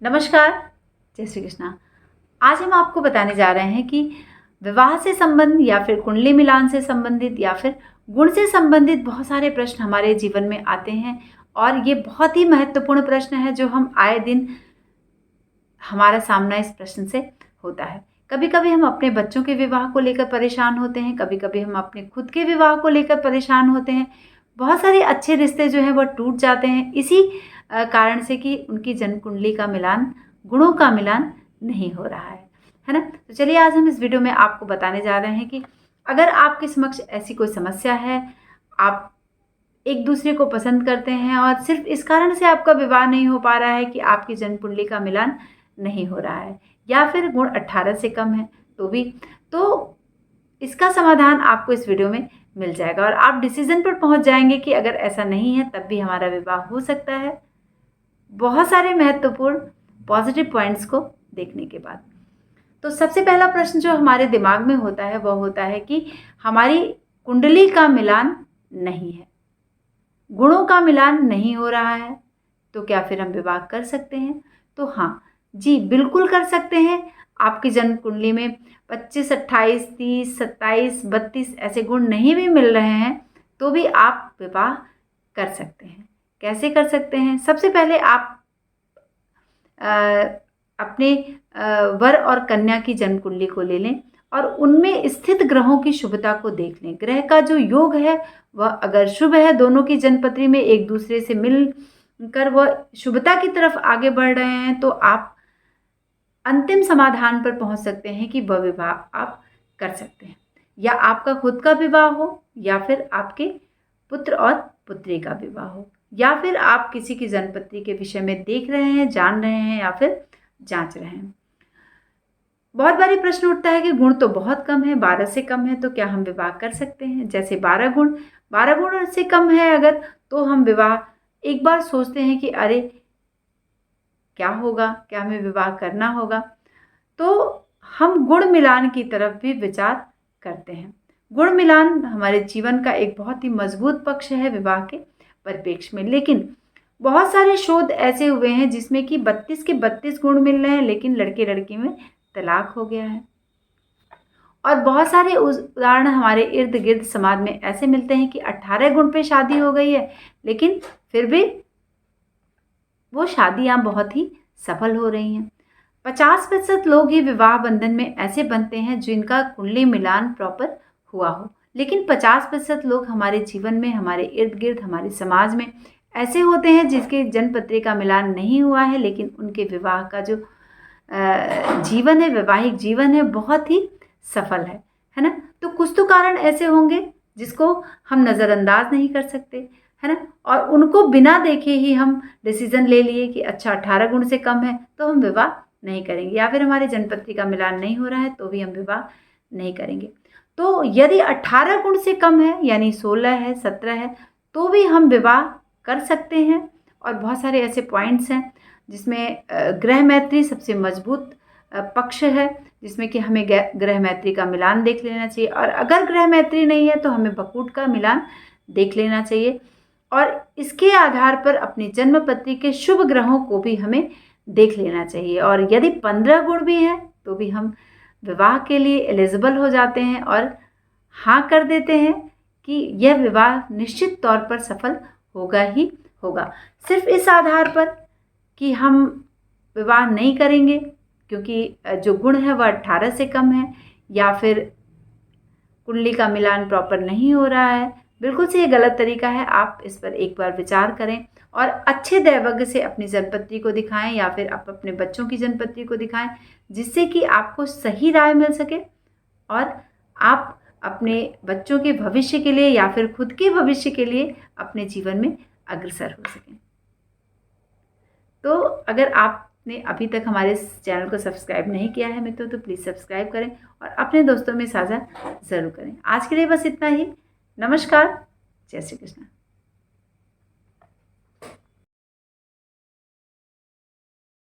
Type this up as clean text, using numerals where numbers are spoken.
नमस्कार, जय श्री कृष्णा। आज हम आपको बताने जा रहे हैं कि विवाह से संबंध या फिर कुंडली मिलान से संबंधित या फिर गुण से संबंधित बहुत सारे प्रश्न हमारे जीवन में आते हैं और ये बहुत ही महत्वपूर्ण प्रश्न है जो हम आए दिन हमारा सामना इस प्रश्न से होता है। कभी कभी हम अपने बच्चों के विवाह को लेकर परेशान होते हैं, कभी कभी हम अपने खुद के विवाह को लेकर परेशान होते हैं। बहुत सारे अच्छे रिश्ते जो हैं वो टूट जाते हैं इसी कारण से कि उनकी जन्म कुंडली का मिलान, गुणों का मिलान नहीं हो रहा है ना। तो चलिए आज हम इस वीडियो में आपको बताने जा रहे हैं कि अगर आपके समक्ष ऐसी कोई समस्या है, आप एक दूसरे को पसंद करते हैं और सिर्फ इस कारण से आपका विवाह नहीं हो पा रहा है कि आपकी जन्म कुंडली का मिलान नहीं हो रहा है या फिर गुण 18 से कम है तो इसका समाधान आपको इस वीडियो में मिल जाएगा और आप डिसीजन पर पहुंच जाएंगे कि अगर ऐसा नहीं है तब भी हमारा विवाह हो सकता है, बहुत सारे महत्वपूर्ण पॉजिटिव पॉइंट्स को देखने के बाद। तो सबसे पहला प्रश्न जो हमारे दिमाग में होता है वह होता है कि हमारी कुंडली का मिलान नहीं है, गुणों का मिलान नहीं हो रहा है, तो क्या फिर हम विवाह कर सकते हैं? तो हाँ जी, बिल्कुल कर सकते हैं। आपकी जन्म कुंडली में 25, 28, 30, 27, 32 ऐसे गुण नहीं भी मिल रहे हैं तो भी आप विवाह कर सकते हैं। कैसे कर सकते हैं? सबसे पहले आप अपने वर और कन्या की जन्म कुंडली को ले लें और उनमें स्थित ग्रहों की शुभता को देख लें। ग्रह का जो योग है वह अगर शुभ है, दोनों की जन्मपत्री में एक दूसरे से मिल कर वह शुभता की तरफ आगे बढ़ रहे हैं तो आप अंतिम समाधान पर पहुंच सकते हैं कि वह विवाह आप कर सकते हैं। या आपका खुद का विवाह हो या फिर आपके पुत्र और पुत्री का विवाह हो या फिर आप किसी की जन्मपत्री के विषय में देख रहे हैं, जान रहे हैं या फिर जांच रहे हैं। बहुत बारी प्रश्न उठता है कि गुण तो बहुत कम है, 12 से कम है, तो क्या हम विवाह कर सकते हैं? जैसे 12 गुण से कम है अगर, तो हम विवाह एक बार सोचते हैं कि अरे क्या होगा, क्या हमें विवाह करना होगा, तो हम गुण मिलान की तरफ भी विचार करते हैं। गुण मिलान हमारे जीवन का एक बहुत ही मजबूत पक्ष है विवाह के परिप्रेक्ष्य में। लेकिन बहुत सारे शोध ऐसे हुए हैं जिसमें कि 32 के 32 गुण मिल रहे हैं लेकिन लड़के लड़की में तलाक हो गया है। और बहुत सारे उदाहरण हमारे इर्द गिर्द समाज में ऐसे मिलते हैं कि 18 गुण पे शादी हो गई है लेकिन फिर भी वो शादियां बहुत ही सफल हो रही हैं। 50% लोग ही विवाह बंधन में ऐसे बनते हैं जिनका कुंडली मिलान प्रॉपर हुआ हो, लेकिन 50% लोग हमारे जीवन में, हमारे इर्द गिर्द, हमारे समाज में ऐसे होते हैं जिसके जन्मपत्री का मिलान नहीं हुआ है लेकिन उनके विवाह का जो जीवन है, वैवाहिक जीवन है, बहुत ही सफल है ना। तो कुछ तो कारण ऐसे होंगे जिसको हम नज़रअंदाज नहीं कर सकते, है ना। और उनको बिना देखे ही हम डिसीजन ले लिए कि अच्छा 18 गुण से कम है तो हम विवाह नहीं करेंगे, या फिर हमारे जन्मपत्री का मिलान नहीं हो रहा है तो भी हम विवाह नहीं करेंगे। तो यदि 18 गुण से कम है यानी 16 है, 17 है, तो भी हम विवाह कर सकते हैं। और बहुत सारे ऐसे पॉइंट्स हैं जिसमें ग्रह मैत्री सबसे मजबूत पक्ष है, जिसमें कि हमें ग्रह मैत्री का मिलान देख लेना चाहिए। और अगर ग्रह मैत्री नहीं है तो हमें बकूट का मिलान देख लेना चाहिए और इसके आधार पर अपनी जन्मपत्री के शुभ ग्रहों को भी हमें देख लेना चाहिए। और यदि 15 गुण भी हैं तो भी हम विवाह के लिए एलिजिबल हो जाते हैं और हाँ कर देते हैं कि यह विवाह निश्चित तौर पर सफल होगा ही होगा। सिर्फ इस आधार पर कि हम विवाह नहीं करेंगे क्योंकि जो गुण है वह 18 से कम है या फिर कुंडली का मिलान प्रॉपर नहीं हो रहा है, बिल्कुल से ये गलत तरीका है। आप इस पर एक बार विचार करें और अच्छे दैवज्ञ से अपनी जन्मपत्री को दिखाएं या फिर आप अपने बच्चों की जन्मपत्री को दिखाएं जिससे कि आपको सही राय मिल सके और आप अपने बच्चों के भविष्य के लिए या फिर खुद के भविष्य के लिए अपने जीवन में अग्रसर हो सकें। तो अगर आपने अभी तक हमारे इस चैनल को सब्सक्राइब नहीं किया है मित्रों तो प्लीज़ सब्सक्राइब करें और अपने दोस्तों में साझा ज़रूर करें। आज के लिए बस इतना ही। नमस्कार, जय श्री कृष्ण।